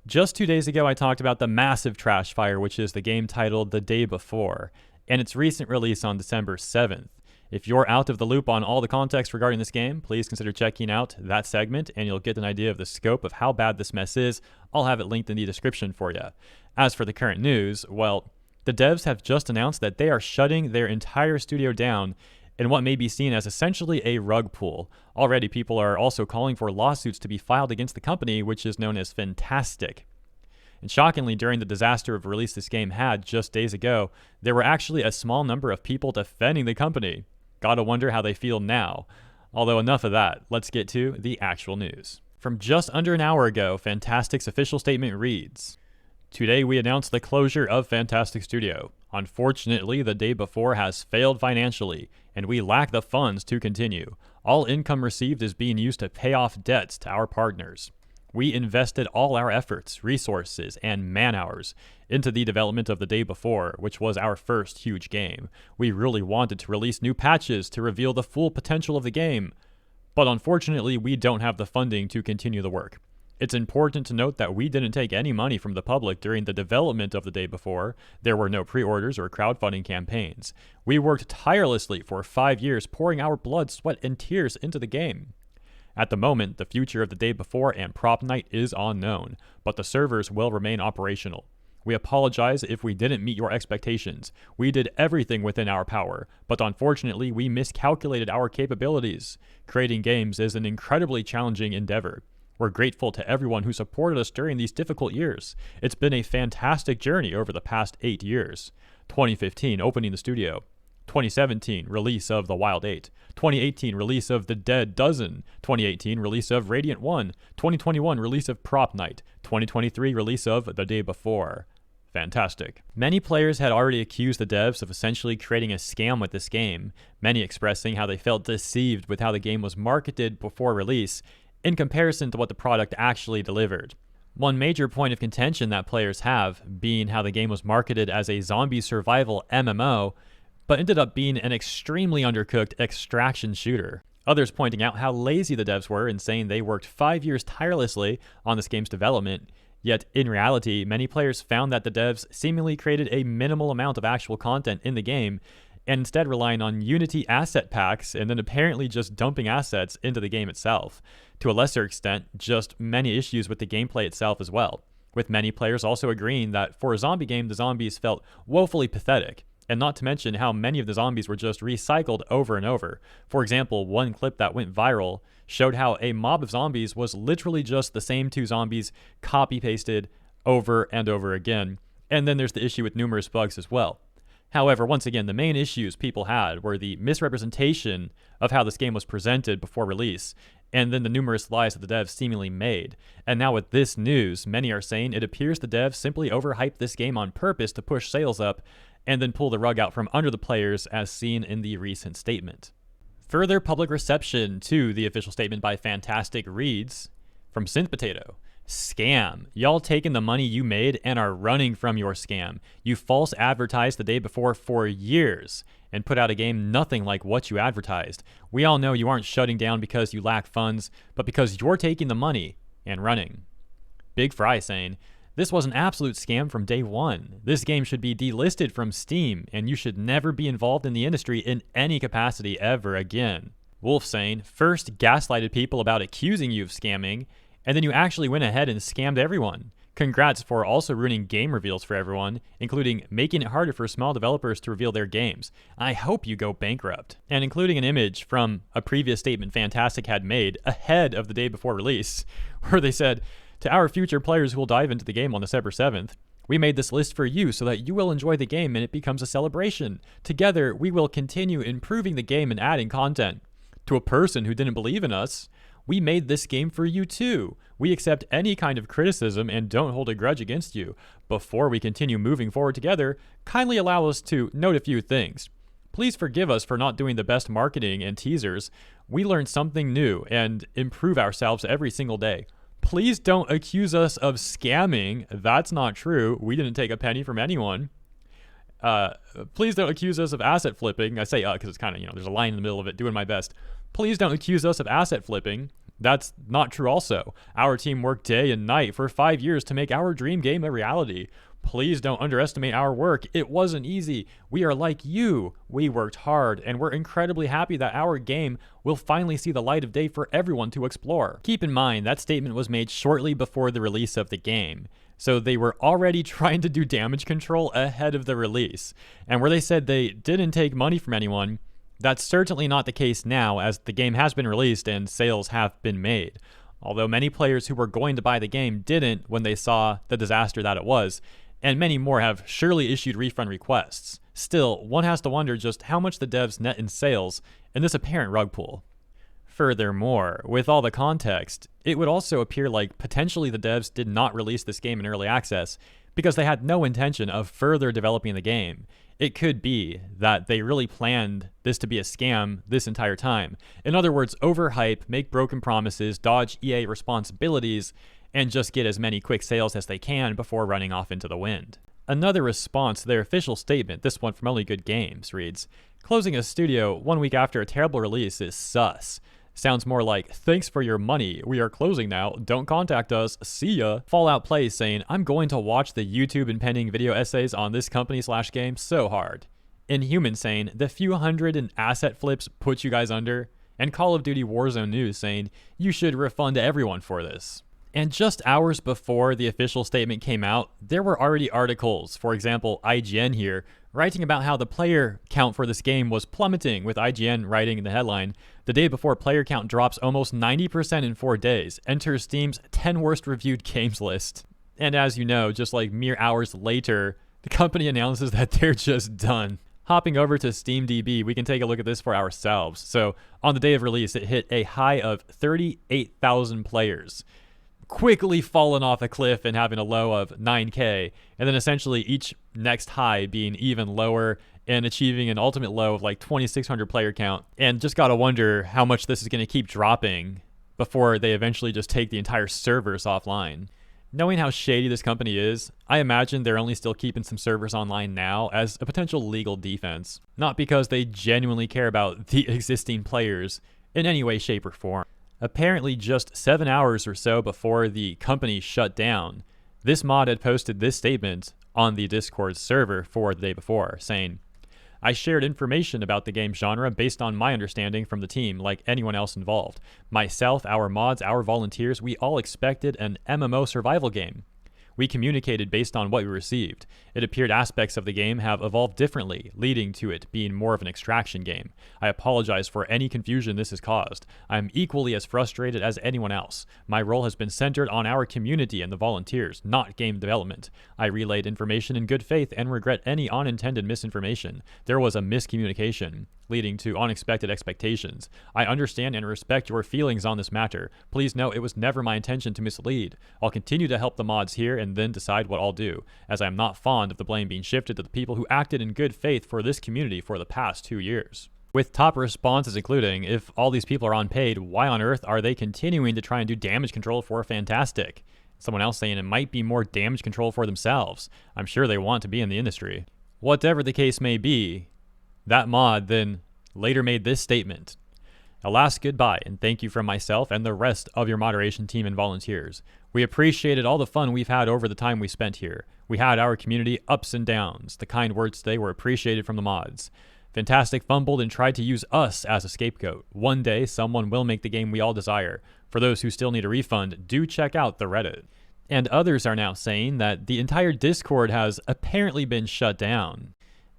Just 2 days ago, I talked about the massive trash fire, which is the game titled The Day Before, and its recent release on December 7th. If you're out of the loop on all the context regarding this game, please consider checking out that segment and you'll get an idea of the scope of how bad this mess is. I'll have it linked in the description for you. As for the current news, well, the devs have just announced that they are shutting their entire studio down in what may be seen as essentially a rug pull. Already, people are also calling for lawsuits to be filed against the company, which is known as FNATASTIC. And shockingly, during the disaster of release this game had just days ago, there were actually a small number of people defending the company. Gotta wonder how they feel now. Although enough of that, let's get to the actual news. From just under an hour ago, FNATASTIC's official statement reads, "Today we announced the closure of FNATASTIC Studio. Unfortunately, the Day Before has failed financially, and we lack the funds to continue. All income received is being used to pay off debts to our partners. We invested all our efforts, resources, and man-hours into the development of The Day Before, which was our first huge game. We really wanted to release new patches to reveal the full potential of the game, but unfortunately, we don't have the funding to continue the work. It's important to note that we didn't take any money from the public during the development of The Day Before. There were no pre-orders or crowdfunding campaigns. We worked tirelessly for 5 years, pouring our blood, sweat, and tears into the game. At the moment, the future of The Day Before and Prop Night is unknown, but the servers will remain operational. We apologize if we didn't meet your expectations. We did everything within our power, but unfortunately, we miscalculated our capabilities. Creating games is an incredibly challenging endeavor. We're grateful to everyone who supported us during these difficult years. It's been a fantastic journey over the past 8 years. 2015, opening the studio. 2017, release of The Wild 8. 2018, release of The Dead Dozen. 2018, release of Radiant 1. 2021, release of Prop Night. 2023, release of The Day Before. Fantastic. Many players had already accused the devs of essentially creating a scam with this game, many expressing how they felt deceived with how the game was marketed before release, in comparison to what the product actually delivered. One major point of contention that players have being how the game was marketed as a zombie survival MMO, but ended up being an extremely undercooked extraction shooter. Others pointing out how lazy the devs were and saying they worked 5 years tirelessly on this game's development, yet in reality, many players found that the devs seemingly created a minimal amount of actual content in the game, and instead relying on Unity asset packs and then apparently just dumping assets into the game itself. To a lesser extent, just many issues with the gameplay itself as well, with many players also agreeing that for a zombie game, the zombies felt woefully pathetic, and not to mention how many of the zombies were just recycled over and over. For example, one clip that went viral showed how a mob of zombies was literally just the same 2 zombies copy-pasted over and over again, and then there's the issue with numerous bugs as well. However, once again, the main issues people had were the misrepresentation of how this game was presented before release, and then the numerous lies that the devs seemingly made. And now with this news, many are saying it appears the devs simply overhyped this game on purpose to push sales up, and then pull the rug out from under the players as seen in the recent statement. Further public reception to the official statement by FNATASTIC reads, from Synth Potato, "Scam. Y'all taking the money you made and are running from your scam. You false advertised The Day Before for years and put out a game nothing like what you advertised. We all know you aren't shutting down because you lack funds, but because you're taking the money and running." Big Fry saying, "This was an absolute scam from day one. This game should be delisted from Steam, and you should never be involved in the industry in any capacity ever again." Wolf saying, "First gaslighted people about accusing you of scamming, and then you actually went ahead and scammed everyone. Congrats for also ruining game reveals for everyone, including making it harder for small developers to reveal their games. I hope you go bankrupt." And including an image from a previous statement FNATASTIC had made ahead of The Day Before release, where they said, "To our future players who will dive into the game on December 7th, we made this list for you so that you will enjoy the game and it becomes a celebration. Together, we will continue improving the game and adding content. To a person who didn't believe in us, we made this game for you too. We accept any kind of criticism and don't hold a grudge against you. Before we continue moving forward together, kindly allow us to note a few things. Please forgive us for not doing the best marketing and teasers. We learn something new and improve ourselves every single day. Please don't accuse us of scamming. That's not true. We didn't take a penny from anyone. Please don't accuse us of asset flipping." I say because it's kind of, there's a line in the middle of it, doing my best. "Please don't accuse us of asset flipping. That's not true also. Our team worked day and night for 5 years to make our dream game a reality. Please don't underestimate our work. It wasn't easy. We are like you. We worked hard, and we're incredibly happy that our game will finally see the light of day for everyone to explore. Keep in mind, that statement was made shortly before the release of the game. So they were already trying to do damage control ahead of the release. And where they said they didn't take money from anyone, that's certainly not the case now, as the game has been released and sales have been made. Although many players who were going to buy the game didn't when they saw the disaster that it was, and many more have surely issued refund requests. Still, one has to wonder just how much the devs net in sales in this apparent rug pull. Furthermore, with all the context, it would also appear like potentially the devs did not release this game in early access because they had no intention of further developing the game. It could be that they really planned this to be a scam this entire time. In other words, overhype, make broken promises, dodge EA responsibilities, and just get as many quick sales as they can before running off into the wind. Another response to their official statement, this one from Only Good Games, reads, "Closing a studio 1 week after a terrible release is sus. Sounds more like, thanks for your money, we are closing now, don't contact us, see ya." Fallout Plays saying, "I'm going to watch the YouTube impending video essays on this company/game so hard." Inhuman saying, "The few hundred in asset flips put you guys under." And Call of Duty Warzone News saying, "You should refund everyone for this." And just hours before the official statement came out, there were already articles, for example, IGN here, writing about how the player count for this game was plummeting, with IGN writing in the headline, "The day before player count drops almost 90% in 4 days, enter Steam's 10 worst reviewed games list." And as you know, just like mere hours later, the company announces that they're just done. Hopping over to SteamDB, we can take a look at this for ourselves. So on the day of release, it hit a high of 38,000 players. Quickly falling off a cliff and having a low of 9K, and then essentially each next high being even lower and achieving an ultimate low of like 2,600 player count. And just gotta wonder how much this is gonna keep dropping before they eventually just take the entire servers offline. Knowing how shady this company is, I imagine they're only still keeping some servers online now as a potential legal defense, not because they genuinely care about the existing players in any way, shape, or form. Apparently just 7 hours or so before the company shut down, this mod had posted this statement on the Discord server for the day before, saying, "I shared information about the game genre based on my understanding from the team, like anyone else involved. Myself, our mods, our volunteers, we all expected an MMO survival game. We communicated based on what we received. It appeared aspects of the game have evolved differently, leading to it being more of an extraction game. I apologize for any confusion this has caused. I am equally as frustrated as anyone else. My role has been centered on our community and the volunteers, not game development. I relayed information in good faith and regret any unintended misinformation. There was a miscommunication, leading to unexpected expectations. I understand and respect your feelings on this matter. Please know it was never my intention to mislead. I'll continue to help the mods here and then decide what I'll do, as I am not fond of the blame being shifted to the people who acted in good faith for this community for the past 2 years." With top responses including, if all these people are unpaid, why on earth are they continuing to try and do damage control for FNATASTIC? Someone else saying it might be more damage control for themselves. I'm sure they want to be in the industry. Whatever the case may be, that mod then later made this statement: "A last goodbye and thank you from myself and the rest of your moderation team and volunteers. We appreciated all the fun we've had over the time we spent here. We had our community ups and downs. The kind words today were appreciated from the mods. FNATASTIC fumbled and tried to use us as a scapegoat. One day, someone will make the game we all desire. For those who still need a refund, do check out the Reddit." And others are now saying that the entire Discord has apparently been shut down.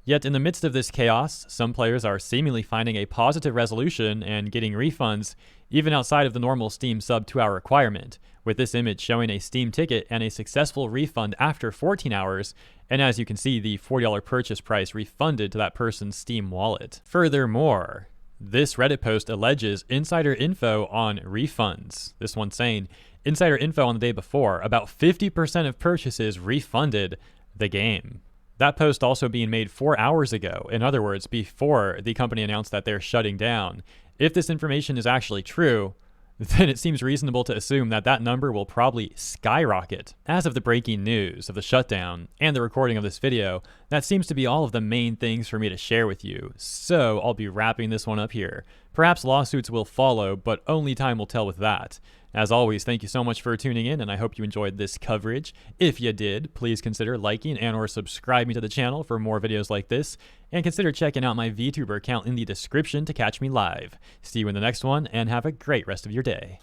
Yet in the midst of this chaos, some players are seemingly finding a positive resolution and getting refunds even outside of the normal Steam sub 2-hour requirement, with this image showing a Steam ticket and a successful refund after 14 hours, and as you can see, the $40 purchase price refunded to that person's Steam wallet. Furthermore, this Reddit post alleges insider info on refunds. This one saying, "Insider info on the day before, about 50% of purchases refunded the game." That post also being made 4 hours ago, in other words, before the company announced that they're shutting down. If this information is actually true, then it seems reasonable to assume that that number will probably skyrocket. As of the breaking news of the shutdown and the recording of this video, that seems to be all of the main things for me to share with you, so I'll be wrapping this one up here. Perhaps lawsuits will follow, but only time will tell with that. As always, thank you so much for tuning in, and I hope you enjoyed this coverage. If you did, please consider liking and or subscribing to the channel for more videos like this, and consider checking out my VTuber account in the description to catch me live. See you in the next one, and have a great rest of your day.